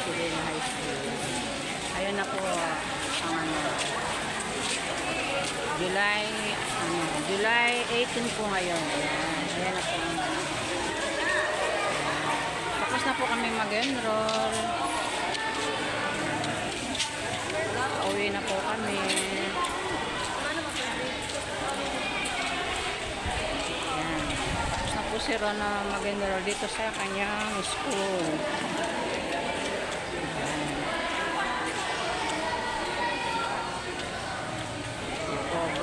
Civil High School. Ayun na po ang July 18 po ngayon. Ayan na po ang tapos na po kami mag-enroll. Uwi na po kami. Ayan. Tapos na po si Ron na mag-enroll dito sa kanyang school.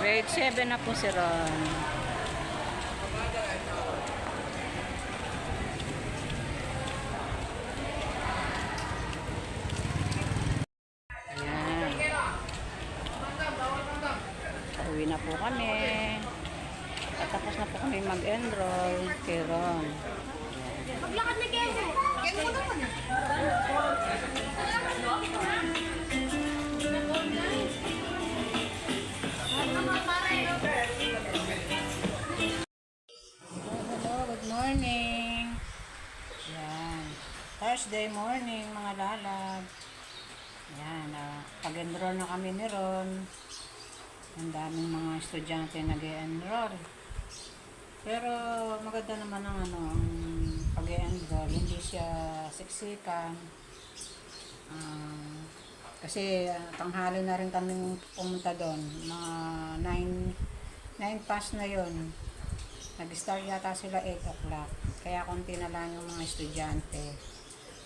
Grade 7 na po si Ron. Ayan. Uwi na po kami. At tapos na po kami mag-enroll kay Ron. Maglakad na kayo. Kayo mo naman. Hello, good morning. Yan. Thursday morning, mga lalab. Yan, pag-enroll na kami ni Ron. Ang daming mga estudyante nag-enroll. Pero maganda naman ang ang pag-enroll. Hindi siya siksikan. Kasi tanghali na rin kami pumunta doon. Mga 9 past na yon. Nag-start yata sila 8 o'clock. Kaya konti na lang yung mga estudyante.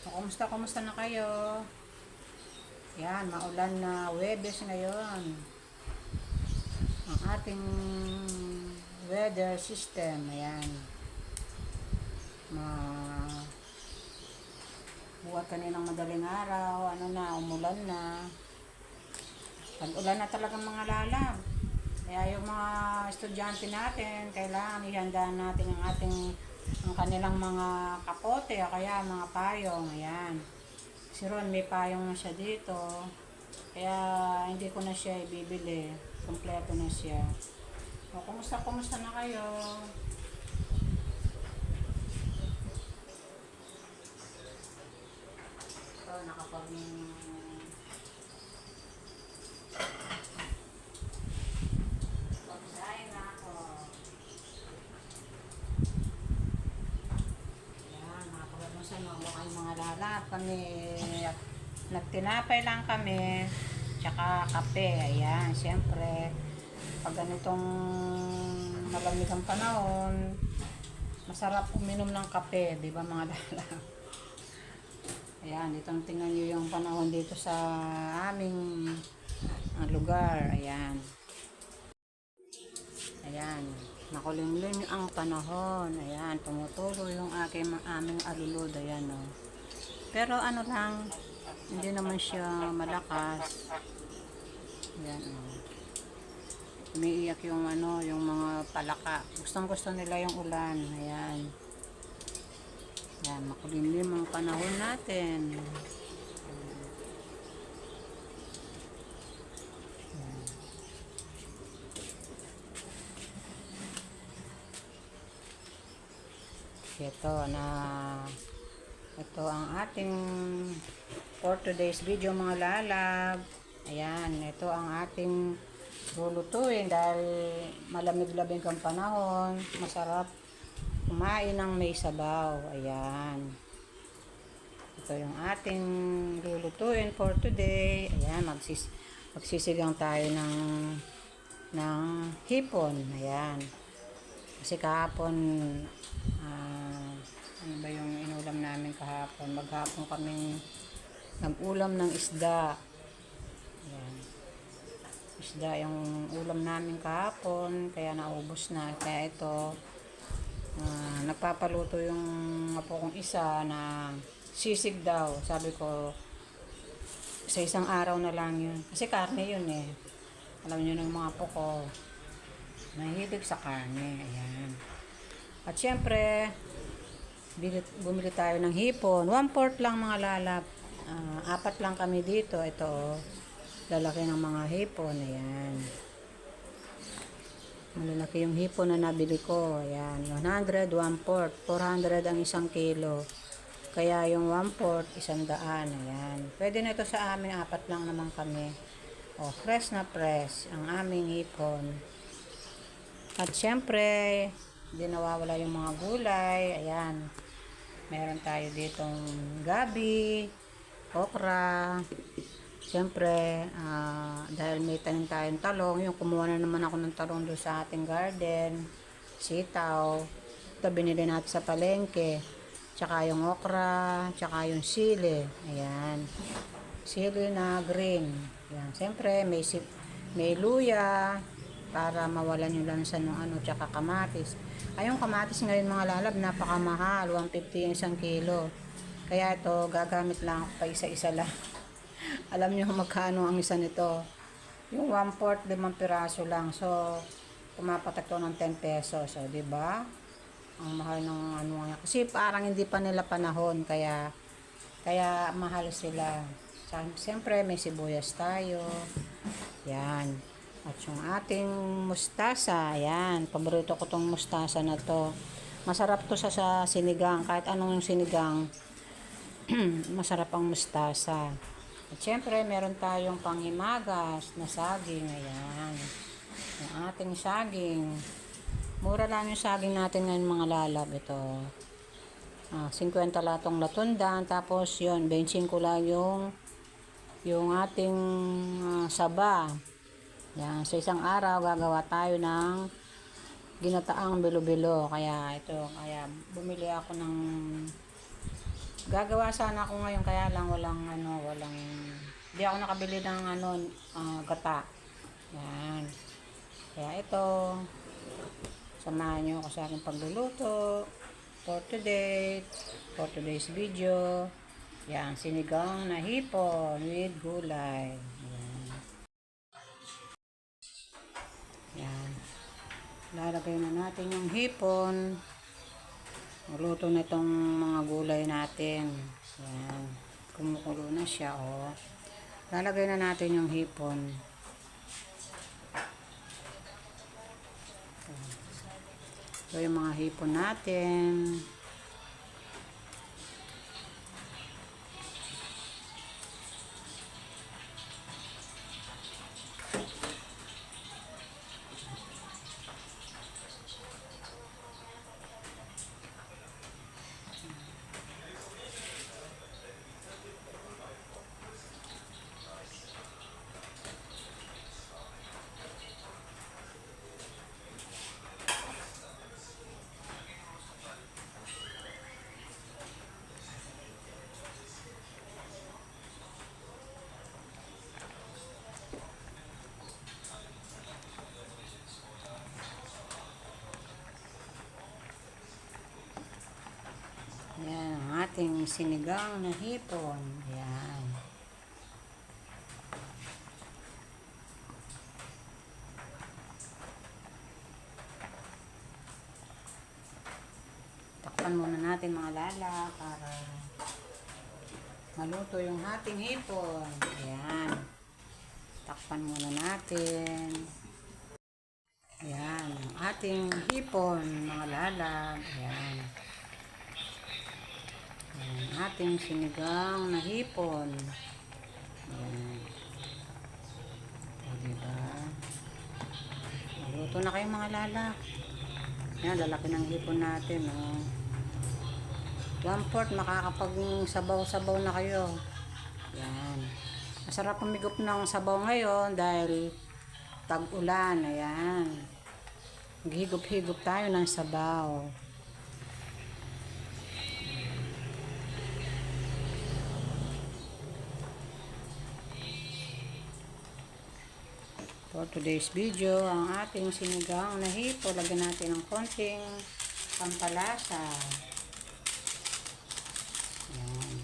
So, kumusta na kayo? Yan, maulan na Huwebes ngayon. Ang ating weather system. Ayan. Buhat kaninang madaling araw. Umulan na. Pag-ulan na talagang mga lalab. Kaya yung mga estudyante natin, kailangan ihandaan natin ang kanilang mga kapote o kaya mga payong. Ayan. Si Ron, may payong na siya dito. Kaya hindi ko na siya ibibili. Kompleto na siya. O, kumusta na kayo? Ito, pagsahin na ako. Ayan, nakapagpamusan mo kayong mga lalap. Kami, nagtinapay lang kami. Tsaka kape. Ayan, siyempre, pag ganitong malamig ang panahon, masarap uminom ng kape, di ba mga lalap? Ayan, itong tingnan nyo yung panahon dito sa aming lugar. Ayan. Ayan. Makulimlim ang panahon. Ayan, tumutulo yung aming alulod. Ayan, o. Pero ano lang, hindi naman siya malakas. Ayan, o. Umiiyak yung yung mga palaka. Gustong-gusto nila yung ulan. Ayan. Ayan, makulimlim ang panahon natin. Ayan. Ito ang ating for today's video mga lalab. Ayan, ito ang ating lulutuin dahil malamig-labing ang panahon. Masarap kumain ng may sabaw. Ayan. Ito yung ating lulutuin for today. Ayan, magsisigang tayo ng hipon. Ayan. Kasi kahapon, ano ba yung inulam namin kahapon? Maghapon kami nag-ulam ng isda. Ayan. Isda yung ulam namin kahapon, kaya naubos na. Kaya ito, nagpapaluto yung apo kong isa na sisig daw. Sabi ko, sa isang araw na lang yun. Kasi karne yun eh. Alam nyo ng mga apo ko, mahilig sa karne. Ayan. At syempre, bumili tayo ng hipon. 1/4 lang mga lalap. 4 lang kami dito. Ito, lalaki ng mga hipon. Ayan. Malalaki yung hipon na nabili ko. Ayan. 100, 1/4. 400 ang 1 kilo. Kaya yung 1/4, 100. Ayan. Pwede na ito sa amin, 4 lang naman kami. O, fresh na fresh ang aming hipon. At syempre, hindi nawawala yung mga gulay. Ayan. Meron tayo ditong gabi, okra. Siyempre, dahil may tanim tayong talong, yung kumuha na naman ako ng talong doon sa ating garden, sitaw. Ito binili natin sa palengke. Tsaka yung okra, tsaka yung sili. Ayan. Sili na green. Ayan. Siyempre, may luya para mawalan yung lansa ng tsaka kamatis. Ay, yung kamatis ngayon mga lalab, napakamahal. 150 yung 1 kilo. Kaya ito, gagamit lang ako pa isa-isa lang. Alam niyo magkano ang isa nito. Yung 1/4, 5 piraso lang. So, pumapatak to ng 10 pesos. So, diba? Ang mahal ng nga. Kasi parang hindi pa nila panahon. Kaya mahal sila. Siyempre, may sibuyas tayo. Yan. At yung ating mustasa. Yan. Paborito ko tong mustasa na to. Masarap to sa sinigang. Kahit anong sinigang, masarap ang mustasa. At syempre, meron tayong panghimagas na saging. Ayan. Yung ating saging. Mura lang yung saging natin ngayon mga lalab. Ito. 50 latong latundan. Tapos yun, 25 lang yung ating saba. Yan. Sa isang araw, gagawa tayo ng ginataang bilo-bilo. Kaya bumili ako ng gagawa sana ako ngayon, kaya lang walang hindi ako nakabili ng gata. Yan. Kaya ito, samahan nyo ako sa aking pagluluto for today's video. Yan, sinigang na hipon with gulay. Yan. Yan. Lalagay na natin yung hipon. Luto na itong mga gulay natin. Yan. Kumukulo na siya, oh. Lalagay na natin yung hipon. Ito yung mga hipon natin. Yan, ang ating sinigang na hipon. Yan. Takpan muna natin mga lala para maluto yung ating hipon. Yan. Takpan muna natin. Yan, ang ating hipon mga lala. Yan. Ayan, ating sinigang na hipon. Ayan. O, diba? Maluto na kayo mga lalak. Ayan, lalaki ng hipon natin. Oh. 1/4, makakapag sabaw-sabaw na kayo. Ayan. Masarap pumigop ng sabaw ngayon dahil tag-ulan. Ayan. Maghigop-higop tayo ng sabaw. For today's video, ang ating sinigang na hipon, lagyan natin ng konting pampalasa. Ayan.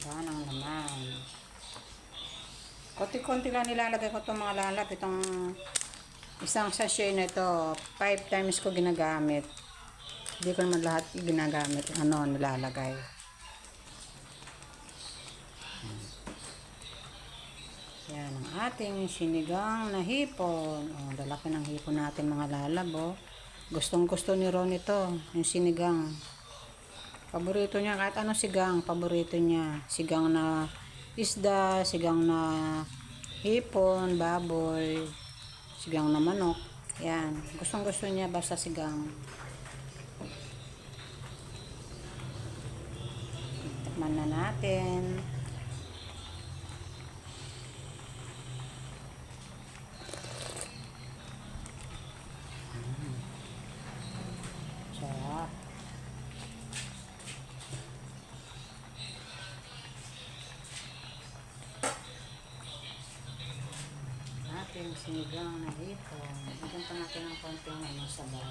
Yan ang laman. Konti-konti lang nilalagay ko itong mga lalap. Itong isang sachet na ito, 5 times ko ginagamit. Hindi ko naman lahat ginagamit. Nilalagay. ang ating sinigang na hipon. Oh, lalaki ng hipon natin mga lalab, oh. Gustong gusto ni Ron ito, yung sinigang. Paborito niya, kahit ano sigang, paborito niya. Sigang na isda, sigang na hipon, baboy, sigang na manok. Yan, gustong gusto niya basta sigang. Tikman na natin. Sarap. Ating sinigang na hipon. Bigyan pa natin ng konting sabaw.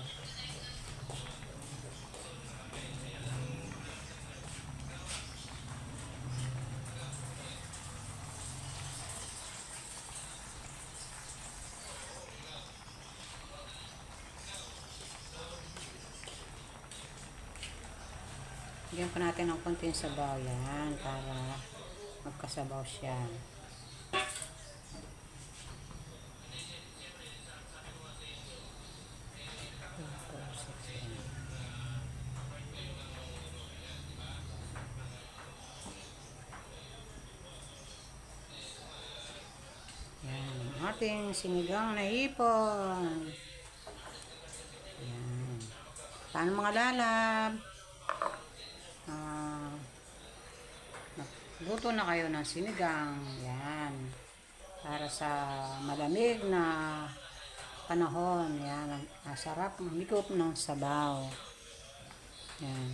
Bigyan pa natin ng konting sabaw yan para magkasabaw siya. Yan, ating sinigang na hipon. Yan. Paano mga lalab? Luto na kayo ng sinigang. Yan. Para sa malamig na panahon. Yan. Masarap mahigop ng sabaw. Yan.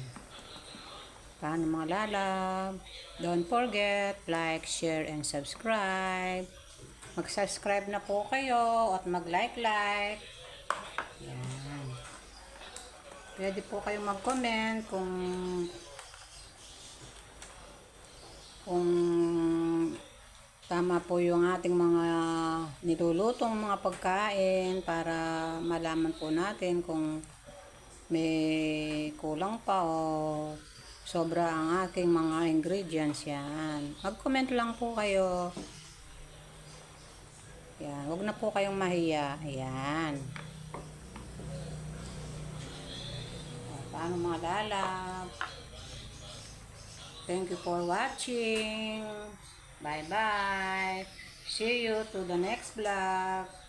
Paano mga lalab? Don't forget, like, share, and subscribe. Mag-subscribe na po kayo at mag-like. Yan. Pwede po kayong mag-comment kung tama po yung ating mga nilulutong mga pagkain para malaman po natin kung may kulang pa o sobra ang aking mga ingredients. Yan. Mag-comment lang po kayo. Yan. Huwag na po kayong mahiya. Yan. Paano mga lalab? Thank you for watching. Bye-bye. See you to the next vlog.